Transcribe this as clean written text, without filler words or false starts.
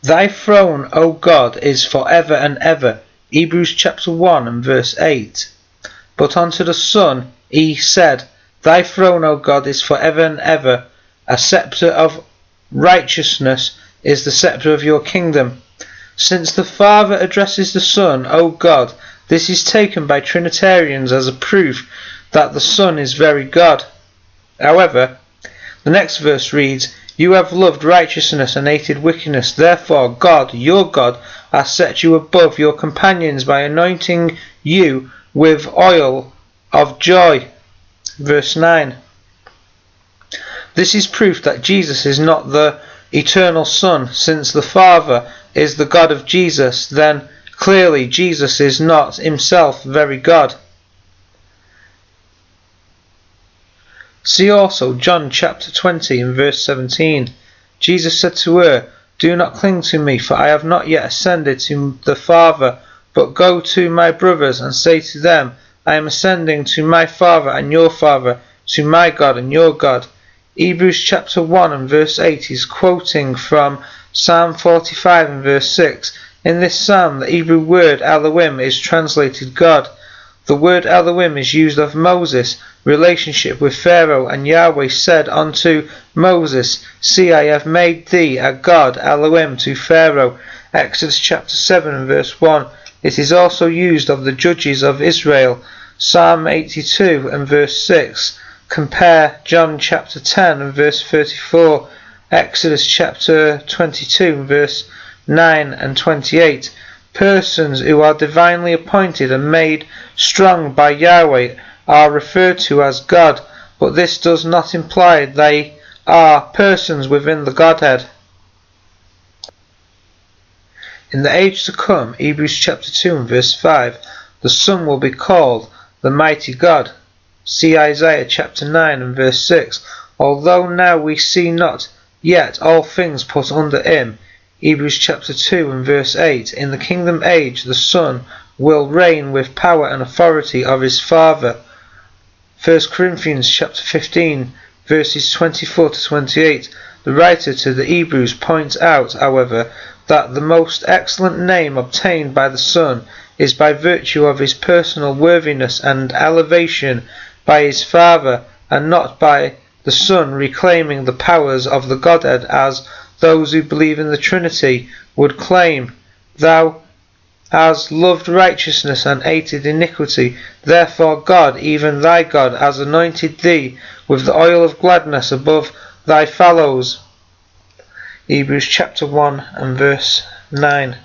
Thy throne, O God, is for ever and ever. Hebrews chapter 1 and verse 8. But unto the Son he said, Thy throne, O God, is for ever and ever. A sceptre of righteousness is the sceptre of your kingdom. Since the Father addresses the Son, O God, this is taken by Trinitarians as a proof that the Son is very God. However, the next verse reads, You have loved righteousness and hated wickedness. Therefore God, your God, has set you above your companions by anointing you with oil of joy. Verse 9. This is proof that Jesus is not the eternal Son. Since the Father is the God of Jesus, then clearly Jesus is not himself very God. See also John chapter 20 and verse 17. Jesus said to her, Do not cling to me, for I have not yet ascended to the Father, but go to my brothers and say to them, I am ascending to my Father and your Father, to my God and your God. Hebrews chapter 1 and verse 8 is quoting from Psalm 45 and verse 6. In this psalm, the Hebrew word Elohim is translated God. The word Elohim is used of Moses' relationship with Pharaoh, and Yahweh said unto Moses, See, I have made thee a God, Elohim, to Pharaoh. Exodus chapter 7 and verse 1. It is also used of the judges of Israel. Psalm 82 and verse 6. Compare John chapter 10 and verse 34. Exodus chapter 22 and verse 9 and 28. Persons who are divinely appointed and made strong by Yahweh are referred to as God, but this does not imply they are persons within the Godhead. In the age to come, Hebrews chapter 2 and verse 5, the Son will be called the mighty God. See Isaiah chapter 9 and verse 6. Although now we see not yet all things put under him. Hebrews chapter 2 and verse 8. In the kingdom age the Son will reign with power and authority of his Father. 1 Corinthians chapter 15 verses 24 to 28. The writer to the Hebrews points out, however, that the most excellent name obtained by the Son is by virtue of his personal worthiness and elevation by his Father, and not by the Son reclaiming the powers of the Godhead as those who believe in the Trinity would claim. Thou hast loved righteousness and hated iniquity. Therefore God, even thy God, has anointed thee with the oil of gladness above thy fellows. Hebrews chapter 1 and verse 9.